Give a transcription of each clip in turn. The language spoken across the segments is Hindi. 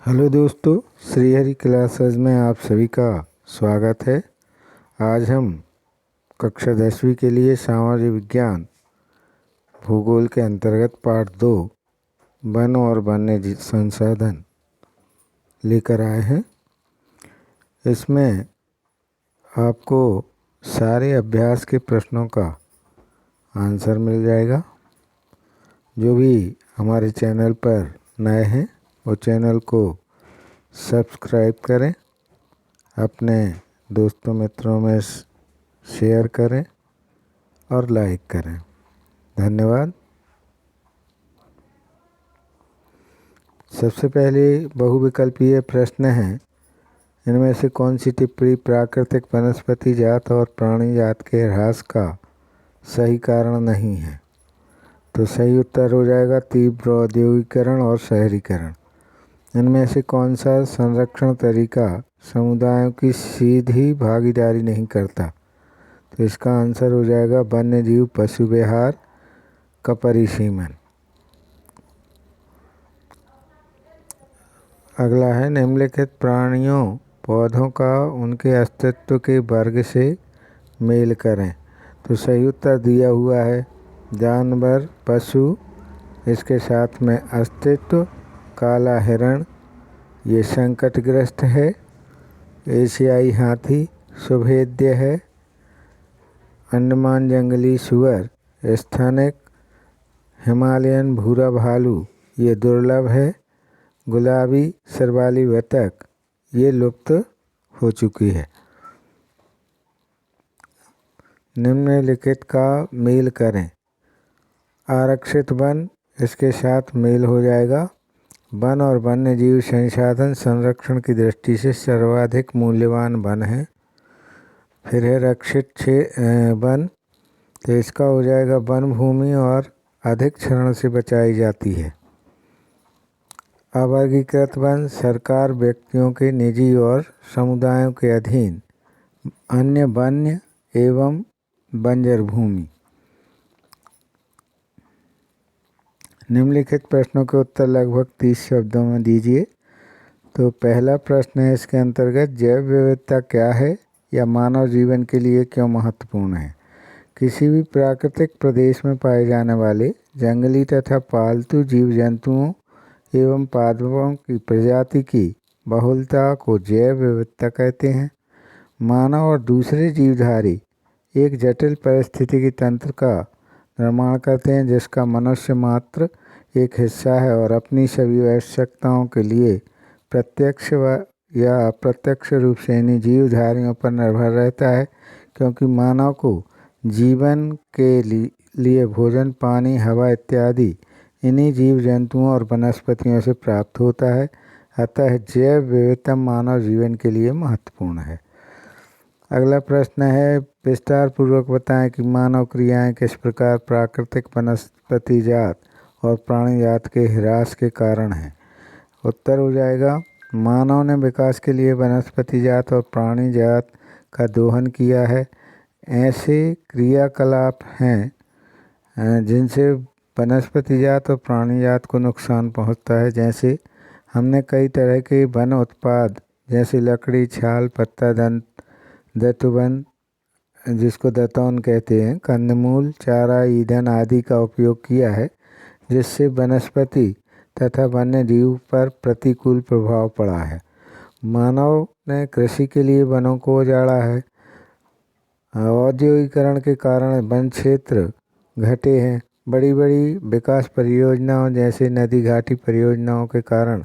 हेलो दोस्तों, श्री हरि क्लासेस में आप सभी का स्वागत है। आज हम कक्षा 10वीं के लिए सामाजिक विज्ञान भूगोल के अंतर्गत पाठ 2 वन और वन्य संसाधन लेकर आए हैं। इसमें आपको सारे अभ्यास के प्रश्नों का आंसर मिल जाएगा। जो भी हमारे चैनल पर नए हैं वो चैनल को सब्सक्राइब करें, अपने दोस्तों मित्रों में शेयर करें और लाइक करें। धन्यवाद। सबसे पहले बहुविकल्पीय प्रश्न है, इनमें से कौन सी टिप्पणी प्राकृतिक वनस्पति जात और प्राणी जात के ह्रास का सही कारण नहीं है? तो सही उत्तर हो जाएगा तीव्र औद्योगिकरण और शहरीकरण। इनमें से कौन सा संरक्षण तरीका समुदायों की सीधी भागीदारी नहीं करता? तो इसका आंसर हो जाएगा वन्य जीव पशु विहार का परिसीमन। अगला है, निम्नलिखित प्राणियों पौधों का उनके अस्तित्व के वर्ग से मेल करें। तो सही उत्तर दिया हुआ है जानवर पशु, इसके साथ में अस्तित्व काला हिरण ये संकटग्रस्त है, एशियाई हाथी सुभेद्य है, अंडमान जंगली सुअर स्थानिक, हिमालयन भूरा भालू ये दुर्लभ है, गुलाबी सिर वाली बतख ये लुप्त हो चुकी है। निम्नलिखित का मेल करें। आरक्षित वन इसके साथ मेल हो जाएगा। वन और वन्य जीव संसाधन संरक्षण की दृष्टि से सर्वाधिक मूल्यवान वन है। फिर है रक्षित वन, तो इसका हो जाएगा वन भूमि और अधिक क्षरण से बचाई जाती है। अवर्गीकृत वन सरकार व्यक्तियों के निजी और समुदायों के अधीन अन्य वन्य एवं बंजर भूमि। निम्नलिखित प्रश्नों के उत्तर लगभग 30 शब्दों में दीजिए। तो पहला प्रश्न है इसके अंतर्गत, जैव विविधता क्या है या मानव जीवन के लिए क्यों महत्वपूर्ण है? किसी भी प्राकृतिक प्रदेश में पाए जाने वाले जंगली तथा पालतू जीव जंतुओं एवं पादपों की प्रजाति की बहुलता को जैव विविधता कहते हैं। मानव और दूसरे जीवधारी एक जटिल पारिस्थितिकी तंत्र का निर्माण करते हैं जिसका मनुष्य मात्र एक हिस्सा है और अपनी सभी आवश्यकताओं के लिए प्रत्यक्ष या अप्रत्यक्ष रूप से इन्हीं जीवधारियों पर निर्भर रहता है, क्योंकि मानव को जीवन के लिए भोजन पानी हवा इत्यादि इन्हीं जीव जंतुओं और वनस्पतियों से प्राप्त होता है। अतः जैव विविधता मानव जीवन के लिए महत्वपूर्ण है। अगला प्रश्न है, विस्तार पूर्वक बताएं कि मानव क्रियाएं किस प्रकार प्राकृतिक वनस्पति जात और प्राणी जात के ह्रास के कारण हैं। उत्तर हो जाएगा मानव ने विकास के लिए वनस्पति जात और प्राणी जात का दोहन किया है। ऐसे क्रियाकलाप हैं जिनसे वनस्पति जात और प्राणी जात को नुकसान पहुंचता है। जैसे हमने कई तरह के वन उत्पाद जैसे लकड़ी छाल पत्ता दत्तवन जिसको दतौन कहते हैं, कंदमूल चारा ईंधन आदि का उपयोग किया है, जिससे वनस्पति तथा वन्य जीव पर प्रतिकूल प्रभाव पड़ा है। मानव ने कृषि के लिए वनों को उजाड़ा है। औद्योगिकरण के कारण वन क्षेत्र घटे हैं। बड़ी बड़ी विकास परियोजनाओं जैसे नदी घाटी परियोजनाओं के कारण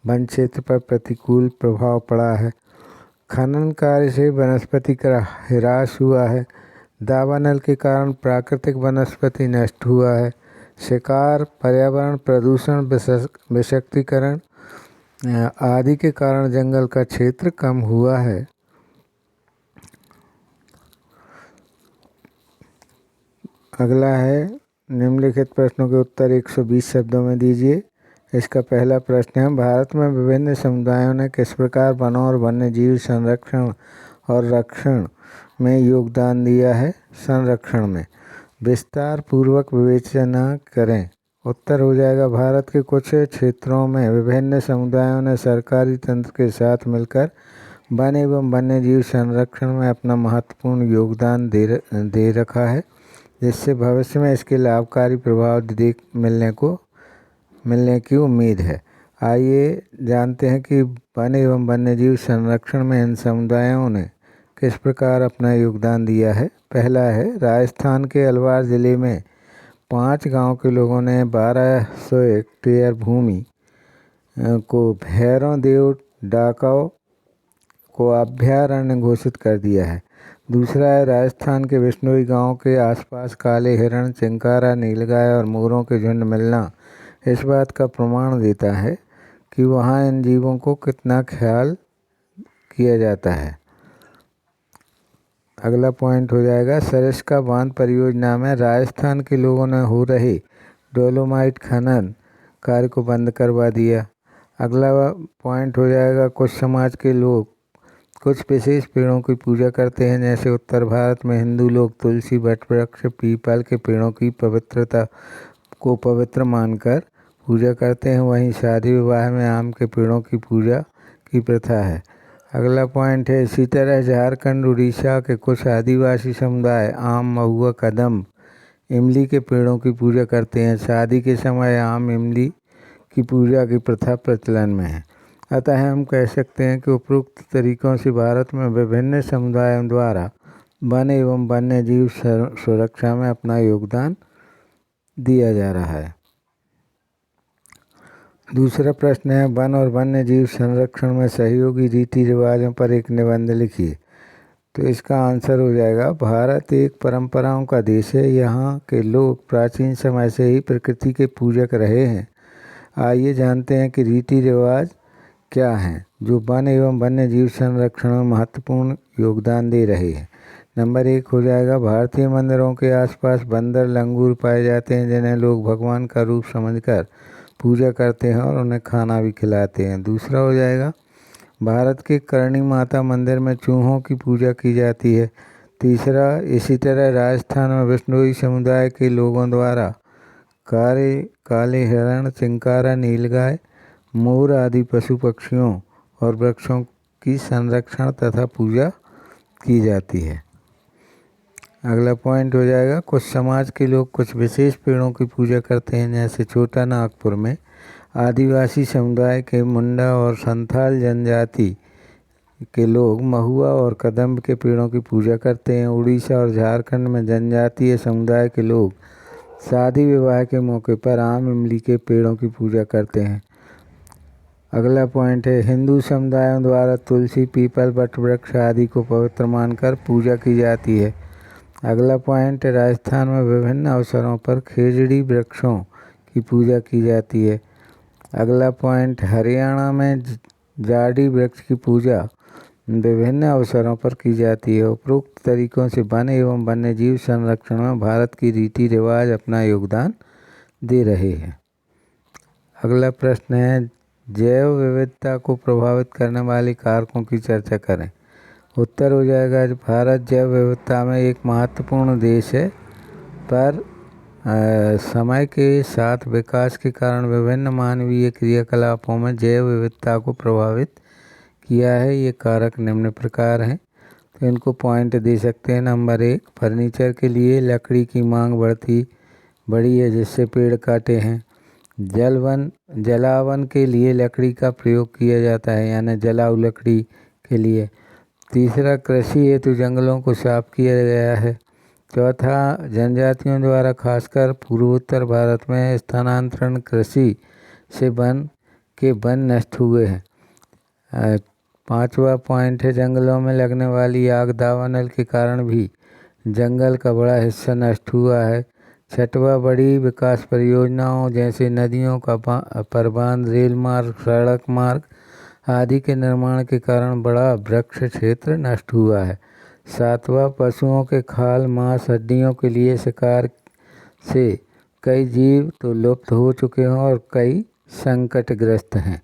वन क्षेत्र पर प्रतिकूल प्रभाव पड़ा है। खनन कार्य से वनस्पति का ह्रास हुआ है। दावानल के कारण प्राकृतिक वनस्पति नष्ट हुआ है। शिकार पर्यावरण प्रदूषण विषाक्तीकरण आदि के कारण जंगल का क्षेत्र कम हुआ है। अगला है, निम्नलिखित प्रश्नों के उत्तर 120 शब्दों में दीजिए। इसका पहला प्रश्न है, भारत में विभिन्न समुदायों ने किस प्रकार वनों और वन्य जीव संरक्षण और रक्षण में योगदान दिया है? संरक्षण में विस्तार पूर्वक विवेचना करें उत्तर हो जाएगा भारत के कुछ क्षेत्रों में विभिन्न समुदायों ने सरकारी तंत्र के साथ मिलकर वन एवं वन्यजीव संरक्षण में अपना महत्वपूर्ण योगदान दे रखा है, जिससे भविष्य में इसके लाभकारी प्रभाव मिलने की उम्मीद है। आइए जानते हैं कि वन एवं वन्यजीव संरक्षण में इन समुदायों ने किस प्रकार अपना योगदान दिया है। पहला है, राजस्थान के अलवार ज़िले में 5 गांव के लोगों ने 1200 हेक्टेयर भूमि को भैरव देव डाकऊ को अभयारण्य घोषित कर दिया है। दूसरा है, राजस्थान के बिश्नोई गांव के आसपास काले हिरण, चिंकारा, नीलगाय और मोरों के झुंड मिलना इस बात का प्रमाण देता है कि वहां इन जीवों को कितना ख्याल किया जाता है। अगला पॉइंट हो जाएगा, सरिस्का बांध परियोजना में राजस्थान के लोगों ने हो रहे डोलोमाइट खनन कार्य को बंद करवा दिया। अगला पॉइंट हो जाएगा, कुछ समाज के लोग कुछ विशेष पेड़ों की पूजा करते हैं, जैसे उत्तर भारत में हिंदू लोग तुलसी, वटवृक्ष, पीपल के पेड़ों की पवित्रता को पवित्र मानकर पूजा करते हैं। वहीं शादी विवाह में आम के पेड़ों की पूजा की प्रथा है। अगला पॉइंट है, इसी तरह झारखंड, उड़ीसा के कुछ आदिवासी समुदाय आम, महुआ, कदम, इमली के पेड़ों की पूजा करते हैं। शादी के समय आम, इमली की पूजा की प्रथा प्रचलन में है। अतः हम कह सकते हैं कि उपरोक्त तरीकों से भारत में विभिन्न समुदायों द्वारा वन एवं वन्यजीव सुरक्षा में अपना योगदान दिया जा रहा है। दूसरा प्रश्न है, वन और वन्यजीव संरक्षण में सहयोगी रीति रिवाजों पर एक निबंध लिखिए। तो इसका आंसर हो जाएगा, भारत एक परंपराओं का देश है। यहाँ के लोग प्राचीन समय से ही प्रकृति के पूजक रहे हैं। आइए जानते हैं कि रीति रिवाज क्या हैं जो वन एवं वन्यजीव संरक्षण में महत्वपूर्ण योगदान दे रहे हैं। नंबर 1 हो जाएगा, भारतीय मंदिरों के आसपास बंदर, लंगूर पाए जाते हैं, जिन्हें लोग भगवान का रूप समझकर पूजा करते हैं और उन्हें खाना भी खिलाते हैं। दूसरा हो जाएगा, भारत के करणी माता मंदिर में चूहों की पूजा की जाती है। तीसरा, इसी तरह राजस्थान में बिश्नोई समुदाय के लोगों द्वारा काले हिरण, चिंकारा, नीलगाय, मोर आदि पशु पक्षियों और वृक्षों की संरक्षण तथा पूजा की जाती है। अगला पॉइंट हो जाएगा, कुछ समाज के लोग कुछ विशेष पेड़ों की पूजा करते हैं, जैसे छोटा नागपुर में आदिवासी समुदाय के मुंडा और संथाल जनजाति के लोग महुआ और कदम्ब के पेड़ों की पूजा करते हैं। उड़ीसा और झारखंड में जनजातीय समुदाय के लोग शादी विवाह के मौके पर आम, इमली के पेड़ों की पूजा करते हैं। अगला पॉइंट है, हिंदू समुदायों द्वारा तुलसी, पीपल, वटवृक्ष आदि को पवित्र मानकर पूजा की जाती है। अगला पॉइंट, राजस्थान में विभिन्न अवसरों पर खेजड़ी वृक्षों की पूजा की जाती है। अगला पॉइंट, हरियाणा में जाड़ी वृक्ष की पूजा विभिन्न अवसरों पर की जाती है। उपरोक्त तरीकों से वन एवं वन्यजीव संरक्षण में भारत की रीति रिवाज अपना योगदान दे रहे हैं। अगला प्रश्न है, जैव विविधता को प्रभावित करने वाले कारकों की चर्चा करें। उत्तर हो जाएगा, भारत जैव विविधता में एक महत्वपूर्ण देश है, पर समय के साथ विकास के कारण विभिन्न मानवीय क्रियाकलापों में जैव विविधता को प्रभावित किया है। ये कारक निम्न प्रकार हैं, तो इनको पॉइंट दे सकते हैं। नंबर 1, फर्नीचर के लिए लकड़ी की मांग बढ़ी है, जिससे पेड़ काटे हैं। जलावन के लिए लकड़ी का प्रयोग किया जाता है, यानी जलाऊ लकड़ी के लिए। तीसरा, कृषि हेतु जंगलों को साफ किया गया है। चौथा, जनजातियों द्वारा खासकर पूर्वोत्तर भारत में स्थानांतरण कृषि से वन नष्ट हुए हैं। पांचवा पॉइंट है, जंगलों में लगने वाली आग, दावानल के कारण भी जंगल का बड़ा हिस्सा नष्ट हुआ है। छठवां, बड़ी विकास परियोजनाओं जैसे नदियों का परबांध, रेल मार्ग, सड़क मार्ग आदि के निर्माण के कारण बड़ा वृक्ष क्षेत्र नष्ट हुआ है। सातवां, पशुओं के खाल, मांस, हड्डियों के लिए शिकार से कई जीव तो लुप्त हो चुके हैं और कई संकटग्रस्त हैं।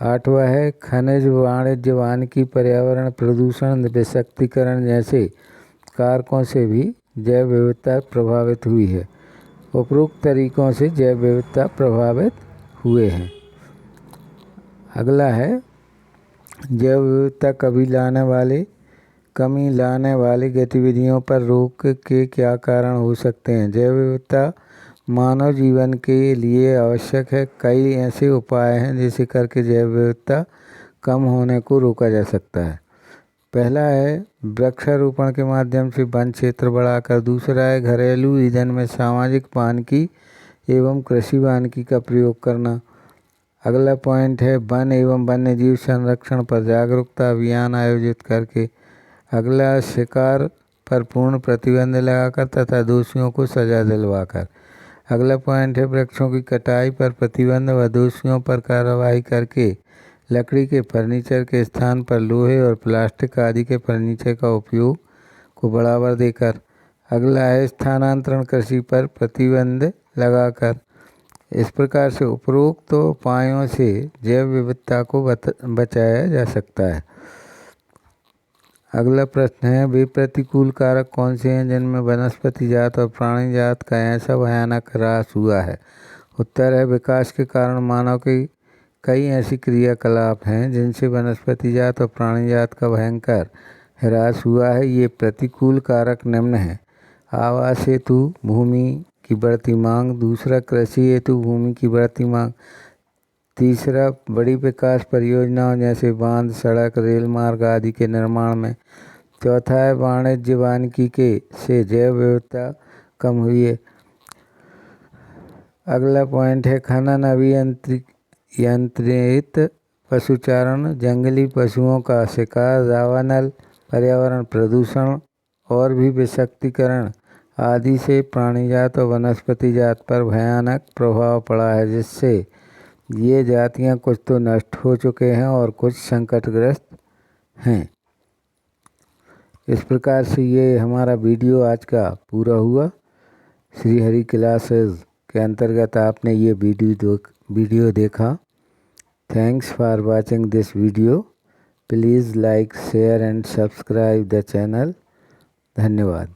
आठवां है, खनिज, वाणिज्य, वानिकी, पर्यावरण प्रदूषण, विषाक्तीकरण जैसे कारकों से भी जैव विविधता प्रभावित हुई है। उपरोक्त तरीकों से जैव विविधता प्रभावित हुए हैं। अगला है जैव विविधता कमी लाने वाली गतिविधियों पर रोक के क्या कारण हो सकते हैं। जैव विविधता मानव जीवन के लिए आवश्यक है। कई ऐसे उपाय हैं जिसे करके जैव विविधता कम होने को रोका जा सकता है। पहला है वृक्षारोपण के माध्यम से वन क्षेत्र बढ़ाकर। दूसरा है घरेलू ईंधन में सामाजिक वानिकी एवं कृषि वानिकी का प्रयोग करना। अगला पॉइंट है वन एवं वन्यजीव संरक्षण पर जागरूकता अभियान आयोजित करके। अगला शिकार पर पूर्ण प्रतिबंध लगाकर तथा दोषियों को सजा दिलवाकर। अगला पॉइंट है वृक्षों की कटाई पर प्रतिबंध व दोषियों पर कार्रवाई करके लकड़ी के फर्नीचर के स्थान पर लोहे और प्लास्टिक आदि के फर्नीचर का उपयोग को बढ़ावा देकर। अगला है स्थानांतरण कृषि पर प्रतिबंध लगाकर। इस प्रकार से उपरोक्त उपायों से जैव विविधता को बचाया जा सकता है। अगला प्रश्न है वे प्रतिकूल कारक कौन से हैं जिनमें वनस्पति जात और प्राणी जात का ऐसा भयानक ह्रास हुआ है। उत्तर है विकास के कारण मानव के कई ऐसी क्रियाकलाप हैं जिनसे वनस्पति जात और प्राणी जात का भयंकर ह्रास हुआ है। ये प्रतिकूल कारक निम्न हैं। आवास हेतु भूमि की बढ़ती मांग। दूसरा कृषि हेतु भूमि की बढ़ती मांग। तीसरा बड़ी विकास परियोजनाओं जैसे बांध सड़क रेल मार्ग आदि के निर्माण में। चौथा है वाणिज्य वानिकी के से जैव विविधता कम हुई है। अगला पॉइंट है खनन अभियंत्रित पशुचारण जंगली पशुओं का शिकार दावानल पर्यावरण प्रदूषण और भी विषाक्तीकरण आदि से प्राणीजात और वनस्पति जात पर भयानक प्रभाव पड़ा है, जिससे ये जातियां कुछ तो नष्ट हो चुके हैं और कुछ संकटग्रस्त हैं। इस प्रकार से ये हमारा वीडियो आज का पूरा हुआ। श्री हरि क्लासेस के अंतर्गत आपने ये वीडियो देखा। Thanks for watching this video. Please like share and subscribe the channel. धन्यवाद।